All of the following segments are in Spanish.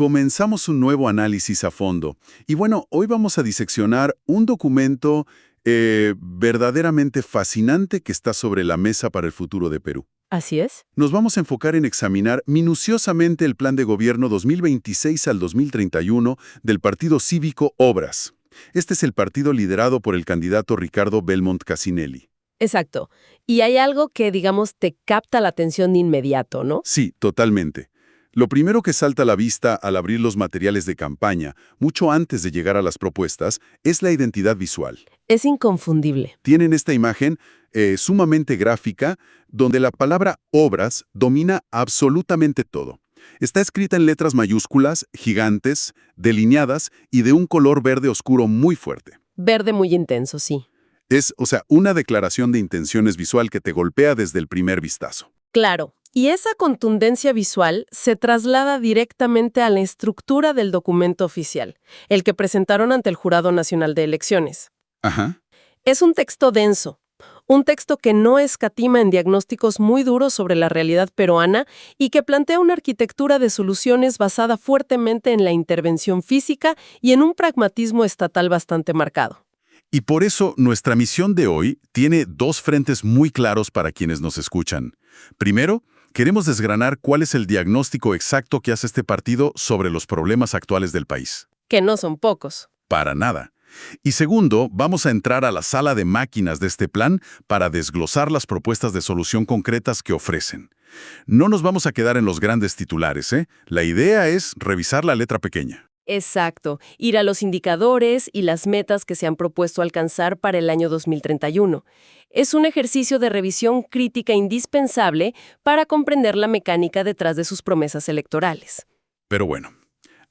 Comenzamos un nuevo análisis a fondo. Y bueno, hoy vamos a diseccionar un documento verdaderamente fascinante que está sobre la mesa para el futuro de Perú. Así es. Nos vamos a enfocar en examinar minuciosamente el plan de gobierno 2026 al 2031 del Partido Cívico Obras. Este es el partido liderado por el candidato Ricardo Belmont Cassinelli. Exacto. Y hay algo que, digamos, te capta la atención de inmediato, ¿no? Sí, totalmente. Lo primero que salta a la vista al abrir los materiales de campaña, mucho antes de llegar a las propuestas, es la identidad visual. Es inconfundible. Tienen esta imagen sumamente gráfica, donde la palabra obras domina absolutamente todo. Está escrita en letras mayúsculas, gigantes, delineadas y de un color verde oscuro muy fuerte. Verde muy intenso, sí. Es, una declaración de intenciones visual que te golpea desde el primer vistazo. Claro. Y esa contundencia visual se traslada directamente a la estructura del documento oficial, el que presentaron ante el Jurado Nacional de Elecciones. Ajá. Es un texto denso, un texto que no escatima en diagnósticos muy duros sobre la realidad peruana y que plantea una arquitectura de soluciones basada fuertemente en la intervención física y en un pragmatismo estatal bastante marcado. Y por eso nuestra misión de hoy tiene dos frentes muy claros para quienes nos escuchan. Primero, queremos desgranar cuál es el diagnóstico exacto que hace este partido sobre los problemas actuales del país. Que no son pocos. Para nada. Y segundo, vamos a entrar a la sala de máquinas de este plan para desglosar las propuestas de solución concretas que ofrecen. No nos vamos a quedar en los grandes titulares, ¿eh? La idea es revisar la letra pequeña. Exacto, ir a los indicadores y las metas que se han propuesto alcanzar para el año 2031. Es un ejercicio de revisión crítica indispensable para comprender la mecánica detrás de sus promesas electorales. Pero bueno,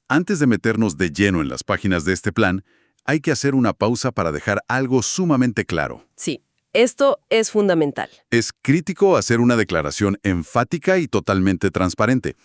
antes de meternos de lleno en las páginas de este plan, hay que hacer una pausa para dejar algo sumamente claro. Sí, esto es fundamental. Es crítico hacer una declaración enfática y totalmente transparente.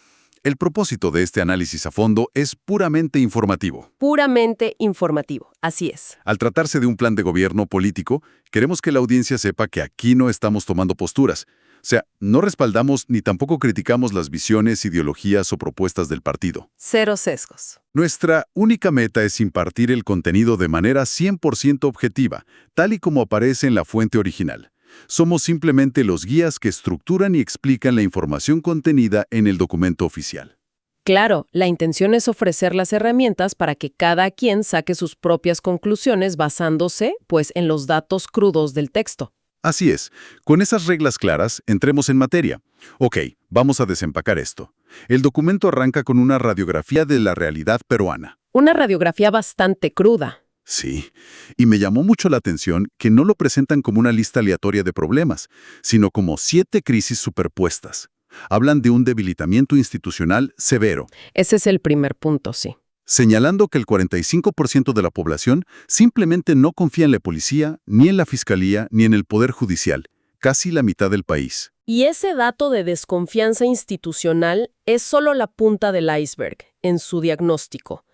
El propósito de este análisis a fondo es puramente informativo. Puramente informativo, así es. Al tratarse de un plan de gobierno político, queremos que la audiencia sepa que aquí no estamos tomando posturas. O sea, no respaldamos ni tampoco criticamos las visiones, ideologías o propuestas del partido. Cero sesgos. Nuestra única meta es impartir el contenido de manera 100% objetiva, tal y como aparece en la fuente original. Somos simplemente los guías que estructuran y explican la información contenida en el documento oficial. Claro, la intención es ofrecer las herramientas para que cada quien saque sus propias conclusiones basándose, pues, en los datos crudos del texto. Así es. Con esas reglas claras, entremos en materia. Ok, vamos a desempacar esto. El documento arranca con una radiografía de la realidad peruana. Una radiografía bastante cruda. Sí, y me llamó mucho la atención que no lo presentan como una lista aleatoria de problemas, sino como 7 crisis superpuestas. Hablan de un debilitamiento institucional severo. Ese es el primer punto, sí. Señalando que el 45% de la población simplemente no confía en la policía, ni en la fiscalía, ni en el poder judicial, casi la mitad del país. Y ese dato de desconfianza institucional es solo la punta del iceberg en su diagnóstico.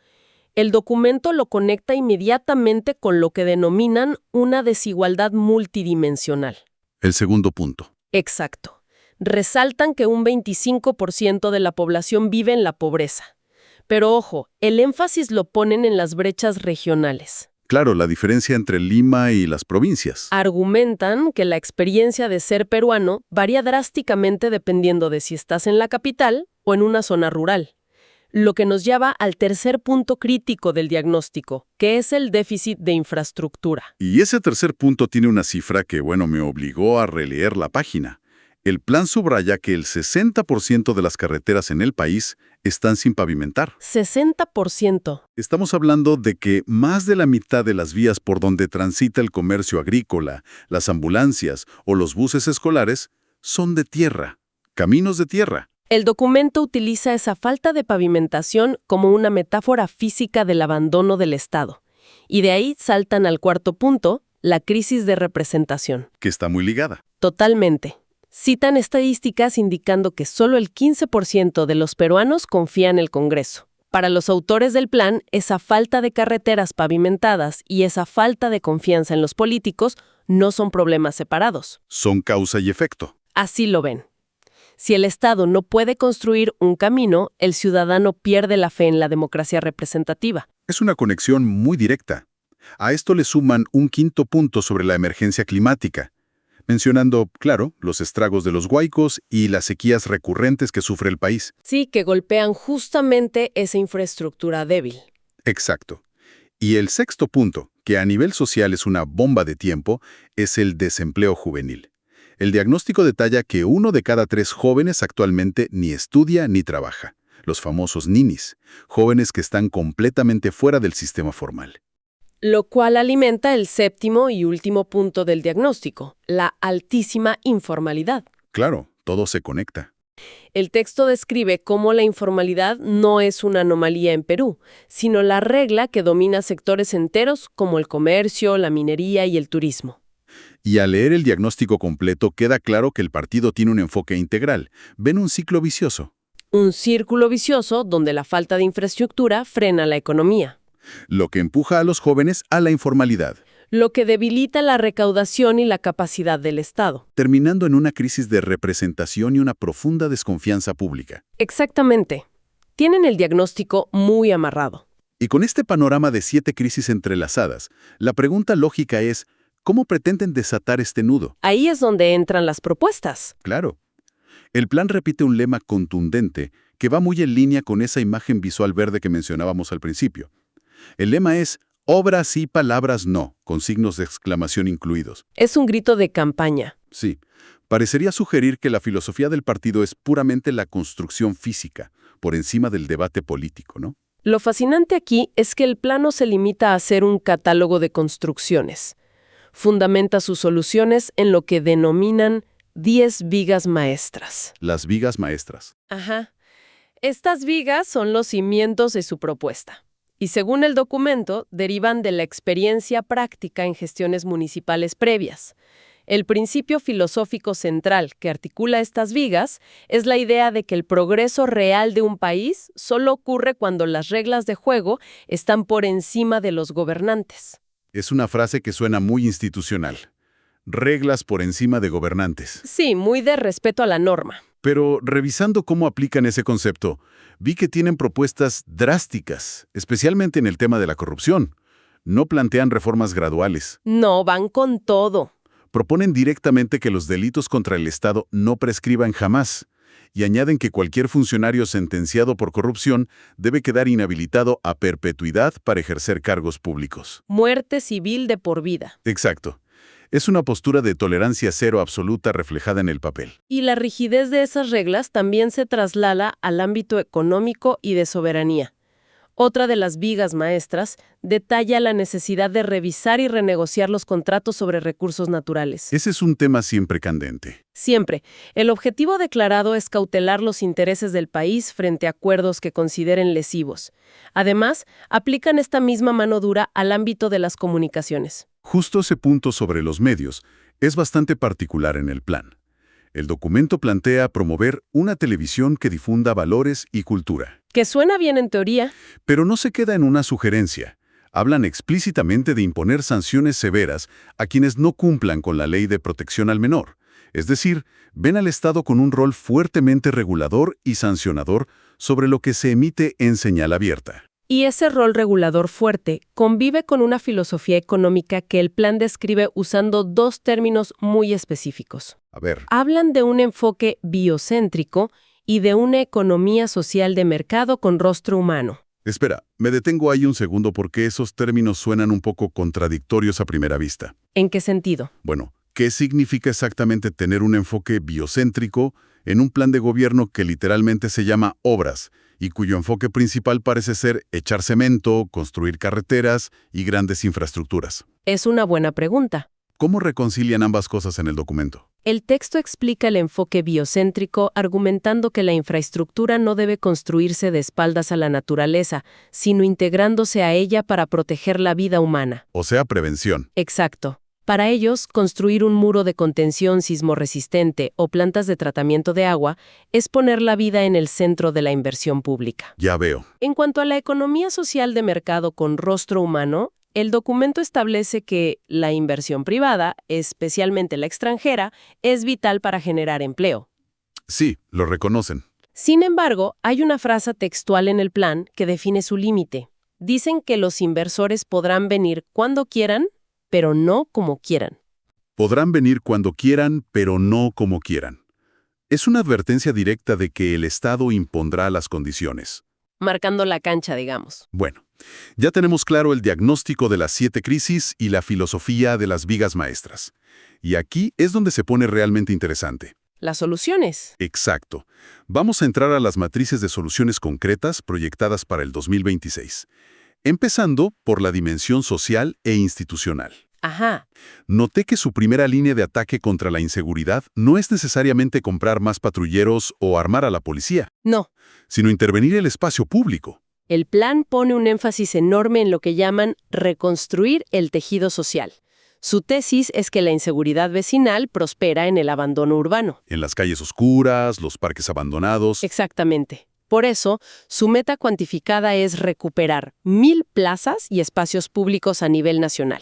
El documento lo conecta inmediatamente con lo que denominan una desigualdad multidimensional. El segundo punto. Exacto. Resaltan que un 25% de la población vive en la pobreza. Pero ojo, el énfasis lo ponen en las brechas regionales. Claro, la diferencia entre Lima y las provincias. Argumentan que la experiencia de ser peruano varía drásticamente dependiendo de si estás en la capital o en una zona rural. Lo que nos lleva al tercer punto crítico del diagnóstico, que es el déficit de infraestructura. Y ese tercer punto tiene una cifra que, me obligó a releer la página. El plan subraya que el 60% de las carreteras en el país están sin pavimentar. 60%. Estamos hablando de que más de la mitad de las vías por donde transita el comercio agrícola, las ambulancias o los buses escolares son de tierra, caminos de tierra. El documento utiliza esa falta de pavimentación como una metáfora física del abandono del Estado. Y de ahí saltan al cuarto punto, la crisis de representación. Que está muy ligada. Totalmente. Citan estadísticas indicando que solo el 15% de los peruanos confía en el Congreso. Para los autores del plan, esa falta de carreteras pavimentadas y esa falta de confianza en los políticos no son problemas separados. Son causa y efecto. Así lo ven. Si el Estado no puede construir un camino, el ciudadano pierde la fe en la democracia representativa. Es una conexión muy directa. A esto le suman un quinto punto sobre la emergencia climática, mencionando, claro, los estragos de los huaicos y las sequías recurrentes que sufre el país. Sí, que golpean justamente esa infraestructura débil. Exacto. Y el sexto punto, que a nivel social es una bomba de tiempo, es el desempleo juvenil. El diagnóstico detalla que 1 de cada 3 jóvenes actualmente ni estudia ni trabaja. Los famosos ninis, jóvenes que están completamente fuera del sistema formal. Lo cual alimenta el séptimo y último punto del diagnóstico, la altísima informalidad. Claro, todo se conecta. El texto describe cómo la informalidad no es una anomalía en Perú, sino la regla que domina sectores enteros como el comercio, la minería y el turismo. Y al leer el diagnóstico completo queda claro que el partido tiene un enfoque integral. Ven un ciclo vicioso. Un círculo vicioso donde la falta de infraestructura frena la economía, Lo que empuja a los jóvenes a la informalidad, lo que debilita la recaudación y la capacidad del Estado. terminando en una crisis de representación y una profunda desconfianza pública. Exactamente. Tienen el diagnóstico muy amarrado. Y con este panorama de 7 crisis entrelazadas, la pregunta lógica es, ¿cómo pretenden desatar este nudo? Ahí es donde entran las propuestas. Claro. El plan repite un lema contundente que va muy en línea con esa imagen visual verde que mencionábamos al principio. El lema es obras sí, palabras no, con signos de exclamación incluidos. Es un grito de campaña. Sí, parecería sugerir que la filosofía del partido es puramente la construcción física, por encima del debate político, ¿no? Lo fascinante aquí es que el plan no se limita a ser un catálogo de construcciones. Fundamenta sus soluciones en lo que denominan 10 vigas maestras. Las vigas maestras. Ajá. Estas vigas son los cimientos de su propuesta. Y según el documento, derivan de la experiencia práctica en gestiones municipales previas. El principio filosófico central que articula estas vigas es la idea de que el progreso real de un país solo ocurre cuando las reglas de juego están por encima de los gobernantes. Es una frase que suena muy institucional. Reglas por encima de gobernantes. Sí, muy de respeto a la norma. Pero revisando cómo aplican ese concepto, vi que tienen propuestas drásticas, especialmente en el tema de la corrupción. No plantean reformas graduales. No, van con todo. Proponen directamente que los delitos contra el Estado no prescriban jamás, y añaden que cualquier funcionario sentenciado por corrupción debe quedar inhabilitado a perpetuidad para ejercer cargos públicos. Muerte civil de por vida. Exacto. Es una postura de tolerancia cero absoluta reflejada en el papel. Y la rigidez de esas reglas también se traslada al ámbito económico y de soberanía. Otra de las vigas maestras detalla la necesidad de revisar y renegociar los contratos sobre recursos naturales. Ese es un tema siempre candente. Siempre, el objetivo declarado es cautelar los intereses del país frente a acuerdos que consideren lesivos. Además, aplican esta misma mano dura al ámbito de las comunicaciones. Justo ese punto sobre los medios es bastante particular en el plan. El documento plantea promover una televisión que difunda valores y cultura. Que suena bien en teoría. Pero no se queda en una sugerencia. Hablan explícitamente de imponer sanciones severas a quienes no cumplan con la ley de protección al menor. Es decir, ven al Estado con un rol fuertemente regulador y sancionador sobre lo que se emite en señal abierta. Y ese rol regulador fuerte convive con una filosofía económica que el plan describe usando 2 términos muy específicos. A ver, Hablan de un enfoque biocéntrico y de una economía social de mercado con rostro humano. espera, me detengo ahí un segundo porque esos términos suenan un poco contradictorios a primera vista. ¿En qué sentido? Bueno, ¿qué significa exactamente tener un enfoque biocéntrico en un plan de gobierno que literalmente se llama obras y cuyo enfoque principal parece ser echar cemento, construir carreteras y grandes infraestructuras? Es una buena pregunta. ¿Cómo reconcilian ambas cosas en el documento? El texto explica el enfoque biocéntrico argumentando que la infraestructura no debe construirse de espaldas a la naturaleza, sino integrándose a ella para proteger la vida humana. O sea, prevención. Exacto. Para ellos, construir un muro de contención sismorresistente o plantas de tratamiento de agua es poner la vida en el centro de la inversión pública. Ya veo. En cuanto a la economía social de mercado con rostro humano, el documento establece que la inversión privada, especialmente la extranjera, es vital para generar empleo. Sí, lo reconocen. Sin embargo, hay una frase textual en el plan que define su límite. Dicen que los inversores podrán venir cuando quieran, pero no como quieran. Podrán venir cuando quieran, pero no como quieran. Es una advertencia directa de que el Estado impondrá las condiciones. Marcando la cancha, digamos. Bueno, ya tenemos claro el diagnóstico de las 7 crisis y la filosofía de las vigas maestras. Y aquí es donde se pone realmente interesante. Las soluciones. Exacto. Vamos a entrar a las matrices de soluciones concretas proyectadas para el 2026. Empezando por la dimensión social e institucional. Ajá. Noté que su primera línea de ataque contra la inseguridad no es necesariamente comprar más patrulleros o armar a la policía, No. sino intervenir el espacio público. El plan pone un énfasis enorme en lo que llaman reconstruir el tejido social. Su tesis es que la inseguridad vecinal prospera en el abandono urbano. En las calles oscuras, los parques abandonados. Exactamente. Por eso, su meta cuantificada es recuperar 1,000 plazas y espacios públicos a nivel nacional.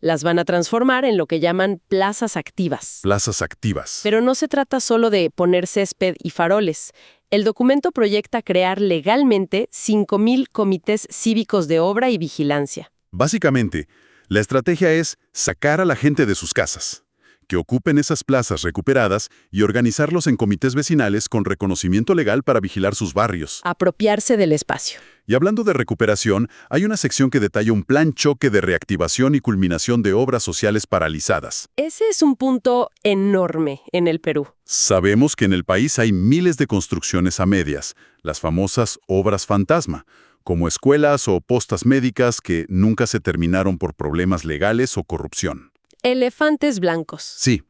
Las van a transformar en lo que llaman plazas activas. Plazas activas. Pero no se trata solo de poner césped y faroles. El documento proyecta crear legalmente 5,000 comités cívicos de obra y vigilancia. Básicamente, la estrategia es sacar a la gente de sus casas, que ocupen esas plazas recuperadas y organizarlos en comités vecinales con reconocimiento legal para vigilar sus barrios. Apropiarse del espacio. Y hablando de recuperación, hay una sección que detalla un plan choque de reactivación y culminación de obras sociales paralizadas. Ese es un punto enorme en el Perú. Sabemos que en el país hay miles de construcciones a medias, las famosas obras fantasma, como escuelas o postas médicas que nunca se terminaron por problemas legales o corrupción. Elefantes blancos. Sí,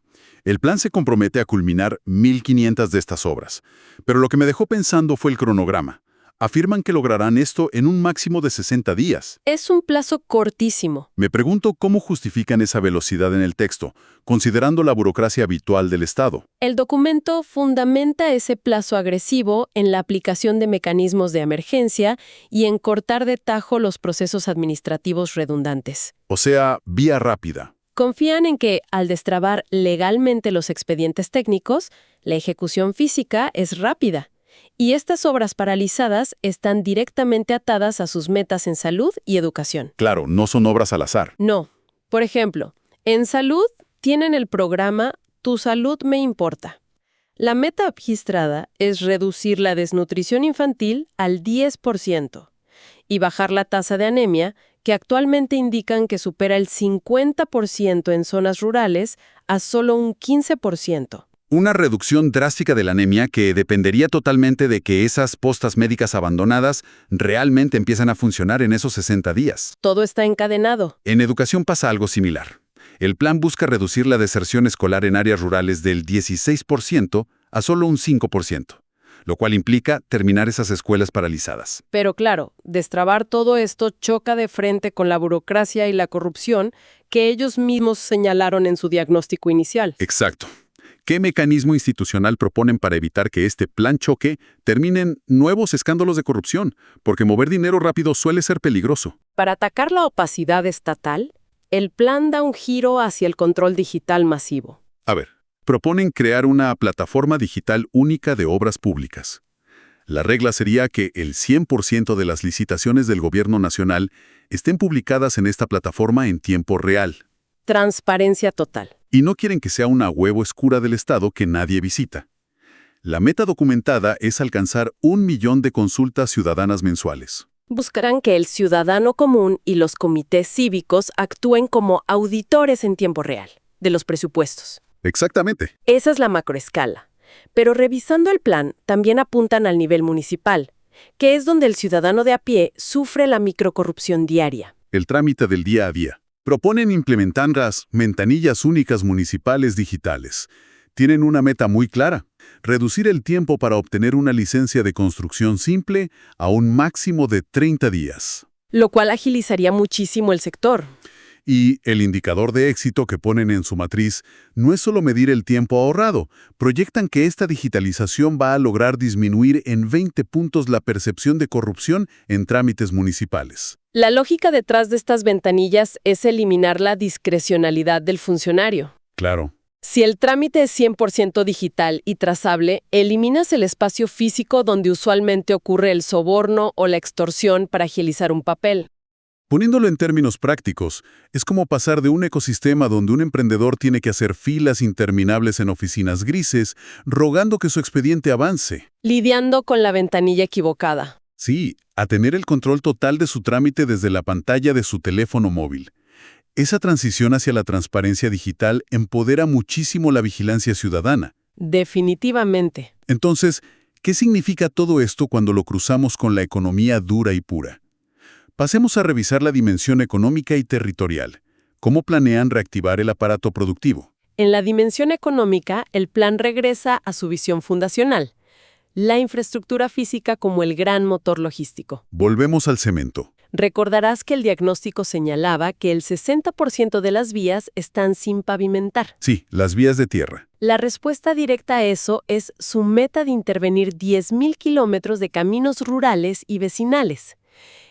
el plan se compromete a culminar 1,500 de estas obras, pero lo que me dejó pensando fue el cronograma. Afirman que lograrán esto en un máximo de 60 días. Es un plazo cortísimo. Me pregunto cómo justifican esa velocidad en el texto, considerando la burocracia habitual del Estado. El documento fundamenta ese plazo agresivo en la aplicación de mecanismos de emergencia y en cortar de tajo los procesos administrativos redundantes. O sea, vía rápida. Confían en que, al destrabar legalmente los expedientes técnicos, la ejecución física es rápida. Y estas obras paralizadas están directamente atadas a sus metas en salud y educación. Claro, no son obras al azar. No. Por ejemplo, en salud tienen el programa Tu Salud Me Importa. La meta registrada es reducir la desnutrición infantil al 10% y bajar la tasa de anemia, que actualmente indican que supera el 50% en zonas rurales, a solo un 15%. Una reducción drástica de la anemia que dependería totalmente de que esas postas médicas abandonadas realmente empiezan a funcionar en esos 60 días. Todo está encadenado. En educación pasa algo similar. El plan busca reducir la deserción escolar en áreas rurales del 16% a solo un 5%, lo cual implica terminar esas escuelas paralizadas. Pero claro, destrabar todo esto choca de frente con la burocracia y la corrupción que ellos mismos señalaron en su diagnóstico inicial. Exacto. ¿Qué mecanismo institucional proponen para evitar que este plan choque termine en nuevos escándalos de corrupción? Porque mover dinero rápido suele ser peligroso. Para atacar la opacidad estatal, el plan da un giro hacia el control digital masivo. A ver, proponen crear una plataforma digital única de obras públicas. La regla sería que el 100% de las licitaciones del gobierno nacional estén publicadas en esta plataforma en tiempo real. Transparencia total. Y no quieren que sea una huevo oscura del Estado que nadie visita. La meta documentada es alcanzar 1 millón de consultas ciudadanas mensuales. Buscarán que el ciudadano común y los comités cívicos actúen como auditores en tiempo real de los presupuestos. Exactamente. Esa es la macroescala. Pero revisando el plan, también apuntan al nivel municipal, que es donde el ciudadano de a pie sufre la microcorrupción diaria. El trámite del día a día. Proponen implementar las ventanillas únicas municipales digitales. Tienen una meta muy clara: reducir el tiempo para obtener una licencia de construcción simple a un máximo de 30 días. Lo cual agilizaría muchísimo el sector. Y el indicador de éxito que ponen en su matriz no es solo medir el tiempo ahorrado. Proyectan que esta digitalización va a lograr disminuir en 20 puntos la percepción de corrupción en trámites municipales. La lógica detrás de estas ventanillas es eliminar la discrecionalidad del funcionario. Claro. Si el trámite es 100% digital y trazable, eliminas el espacio físico donde usualmente ocurre el soborno o la extorsión para agilizar un papel. Poniéndolo en términos prácticos, es como pasar de un ecosistema donde un emprendedor tiene que hacer filas interminables en oficinas grises, rogando que su expediente avance. Lidiando con la ventanilla equivocada. Sí, a tener el control total de su trámite desde la pantalla de su teléfono móvil. Esa transición hacia la transparencia digital empodera muchísimo la vigilancia ciudadana. Definitivamente. Entonces, ¿qué significa todo esto cuando lo cruzamos con la economía dura y pura? Pasemos a revisar la dimensión económica y territorial. ¿Cómo planean reactivar el aparato productivo? En la dimensión económica, el plan regresa a su visión fundacional, la infraestructura física como el gran motor logístico. Volvemos al cemento. Recordarás que el diagnóstico señalaba que el 60% de las vías están sin pavimentar. Sí, las vías de tierra. La respuesta directa a eso es su meta de intervenir 10.000 kilómetros de caminos rurales y vecinales.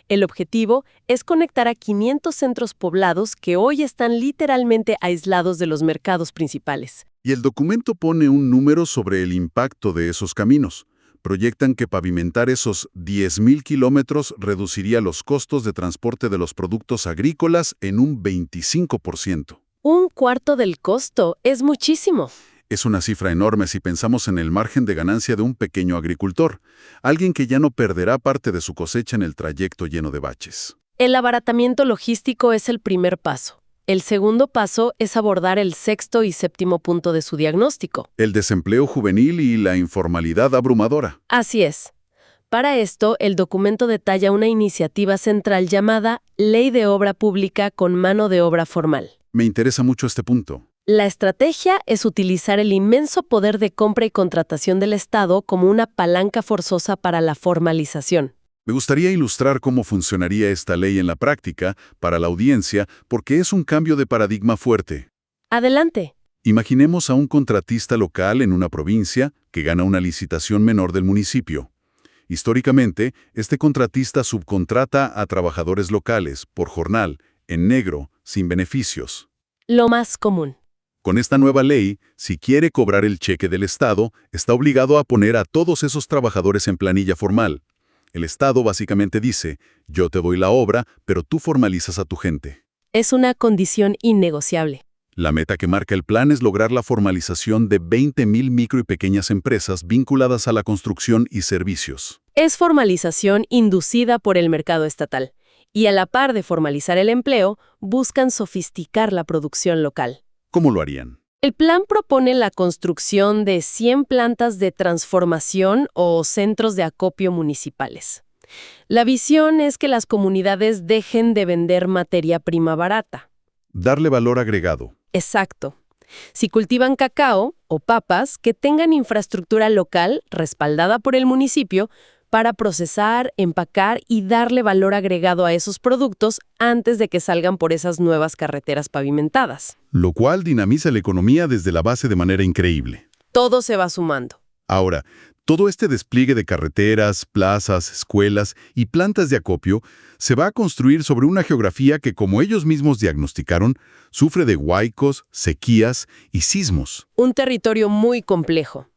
El objetivo es conectar a 500 centros poblados que hoy están literalmente aislados de los mercados principales. Y el documento pone un número sobre el impacto de esos caminos. Proyectan que pavimentar esos 10.000 kilómetros reduciría los costos de transporte de los productos agrícolas en un 25%. Un cuarto del costo es muchísimo. Es una cifra enorme si pensamos en el margen de ganancia de un pequeño agricultor, alguien que ya no perderá parte de su cosecha en el trayecto lleno de baches. El abaratamiento logístico es el primer paso. El segundo paso es abordar el sexto y séptimo punto de su diagnóstico. El desempleo juvenil y la informalidad abrumadora. Así es. Para esto, el documento detalla una iniciativa central llamada Ley de Obra Pública con Mano de Obra Formal. Me interesa mucho este punto. La estrategia es utilizar el inmenso poder de compra y contratación del Estado como una palanca forzosa para la formalización. Me gustaría ilustrar cómo funcionaría esta ley en la práctica para la audiencia, porque es un cambio de paradigma fuerte. Adelante. Imaginemos a un contratista local en una provincia que gana una licitación menor del municipio. Históricamente, este contratista subcontrata a trabajadores locales, por jornal, en negro, sin beneficios. Lo más común. Con esta nueva ley, si quiere cobrar el cheque del Estado, está obligado a poner a todos esos trabajadores en planilla formal. El Estado básicamente dice, yo te doy la obra, pero tú formalizas a tu gente. Es una condición innegociable. La meta que marca el plan es lograr la formalización de 20.000 micro y pequeñas empresas vinculadas a la construcción y servicios. Es formalización inducida por el mercado estatal. Y a la par de formalizar el empleo, buscan sofisticar la producción local. ¿Cómo lo harían? El plan propone la construcción de 100 plantas de transformación o centros de acopio municipales. La visión es que las comunidades dejen de vender materia prima barata. Darle valor agregado. Exacto. Si cultivan cacao o papas, que tengan infraestructura local respaldada por el municipio para procesar, empacar y darle valor agregado a esos productos antes de que salgan por esas nuevas carreteras pavimentadas. Lo cual dinamiza la economía desde la base de manera increíble. Todo se va sumando. Ahora, todo este despliegue de carreteras, plazas, escuelas y plantas de acopio se va a construir sobre una geografía que, como ellos mismos diagnosticaron, sufre de huaicos, sequías y sismos. Un territorio muy complejo.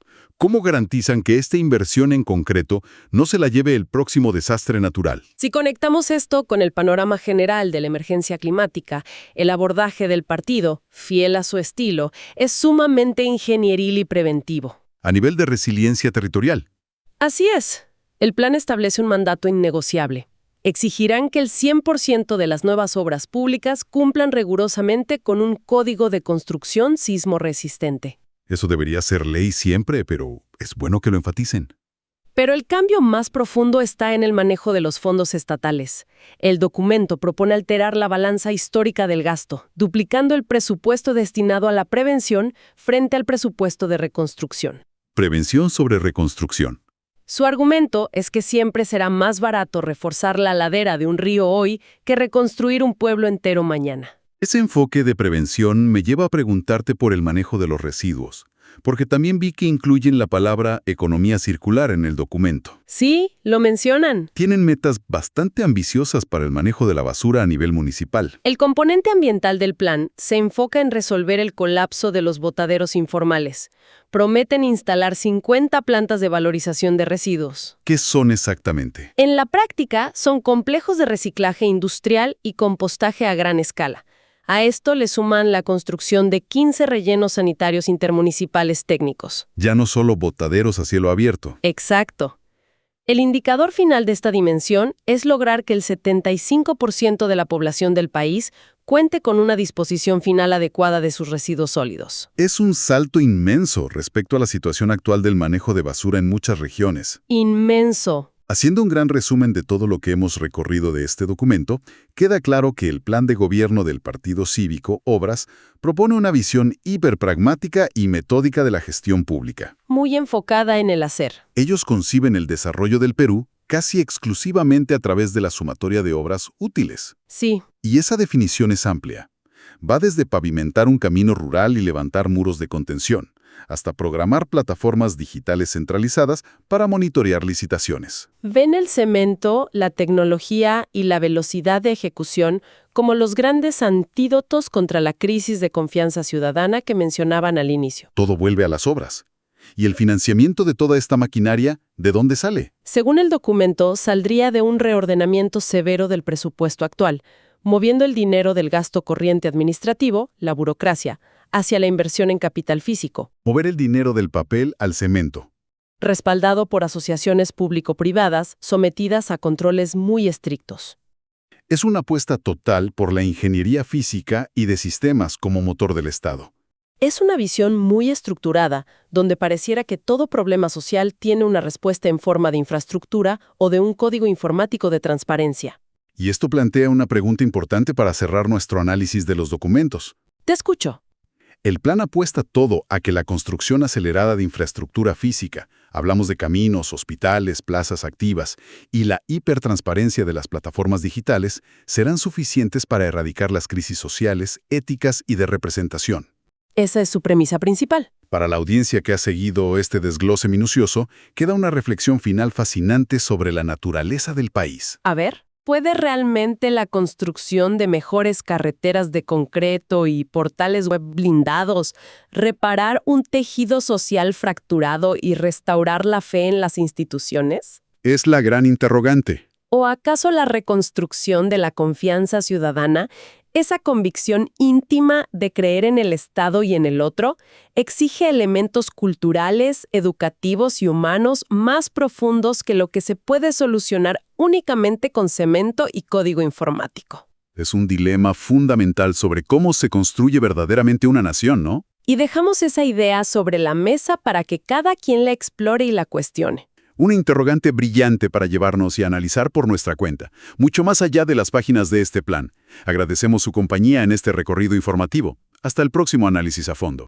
¿Cómo garantizan que esta inversión en concreto no se la lleve el próximo desastre natural? Si conectamos esto con el panorama general de la emergencia climática, el abordaje del partido, fiel a su estilo, es sumamente ingenieril y preventivo. A nivel de resiliencia territorial. Así es. El plan establece un mandato innegociable. Exigirán que el 100% de las nuevas obras públicas cumplan rigurosamente con un código de construcción sismo resistente. Eso debería ser ley siempre, pero es bueno que lo enfaticen. Pero el cambio más profundo está en el manejo de los fondos estatales. El documento propone alterar la balanza histórica del gasto, duplicando el presupuesto destinado a la prevención frente al presupuesto de reconstrucción. Prevención sobre reconstrucción. Su argumento es que siempre será más barato reforzar la ladera de un río hoy que reconstruir un pueblo entero mañana. Ese enfoque de prevención me lleva a preguntarte por el manejo de los residuos. Porque también vi que incluyen la palabra economía circular en el documento. Sí, lo mencionan. Tienen metas bastante ambiciosas para el manejo de la basura a nivel municipal. El componente ambiental del plan se enfoca en resolver el colapso de los botaderos informales. Prometen instalar 50 plantas de valorización de residuos. ¿Qué son exactamente? En la práctica, son complejos de reciclaje industrial y compostaje a gran escala. A esto le suman la construcción de 15 rellenos sanitarios intermunicipales técnicos. Ya no solo botaderos a cielo abierto. Exacto. El indicador final de esta dimensión es lograr que el 75% de la población del país cuente con una disposición final adecuada de sus residuos sólidos. Es un salto inmenso respecto a la situación actual del manejo de basura en muchas regiones. Inmenso. Haciendo un gran resumen de todo lo que hemos recorrido de este documento, queda claro que el plan de gobierno del Partido Cívico, Obras, propone una visión hiperpragmática y metódica de la gestión pública. Muy enfocada en el hacer. Ellos conciben el desarrollo del Perú casi exclusivamente a través de la sumatoria de obras útiles. Sí. Y esa definición es amplia. Va desde pavimentar un camino rural y levantar muros de contención, hasta programar plataformas digitales centralizadas para monitorear licitaciones. Ven el cemento, la tecnología y la velocidad de ejecución como los grandes antídotos contra la crisis de confianza ciudadana que mencionaban al inicio. Todo vuelve a las obras. ¿Y el financiamiento de toda esta maquinaria, de dónde sale? Según el documento, saldría de un reordenamiento severo del presupuesto actual, moviendo el dinero del gasto corriente administrativo, la burocracia, hacia la inversión en capital físico. Mover el dinero del papel al cemento. Respaldado por asociaciones público-privadas sometidas a controles muy estrictos. Es una apuesta total por la ingeniería física y de sistemas como motor del Estado. Es una visión muy estructurada, donde pareciera que todo problema social tiene una respuesta en forma de infraestructura o de un código informático de transparencia. Y esto plantea una pregunta importante para cerrar nuestro análisis de los documentos. Te escucho. El plan apuesta todo a que la construcción acelerada de infraestructura física, hablamos de caminos, hospitales, plazas activas, y la hipertransparencia de las plataformas digitales, serán suficientes para erradicar las crisis sociales, éticas y de representación. Esa es su premisa principal. Para la audiencia que ha seguido este desglose minucioso, queda una reflexión final fascinante sobre la naturaleza del país. A ver, ¿puede realmente la construcción de mejores carreteras de concreto y portales web blindados reparar un tejido social fracturado y restaurar la fe en las instituciones? Es la gran interrogante. ¿O acaso la reconstrucción de la confianza ciudadana, esa convicción íntima de creer en el Estado y en el otro, exige elementos culturales, educativos y humanos más profundos que lo que se puede solucionar únicamente con cemento y código informático? Es un dilema fundamental sobre cómo se construye verdaderamente una nación, ¿no? Y dejamos esa idea sobre la mesa para que cada quien la explore y la cuestione. Una interrogante brillante para llevarnos y analizar por nuestra cuenta, mucho más allá de las páginas de este plan. Agradecemos su compañía en este recorrido informativo. Hasta el próximo análisis a fondo.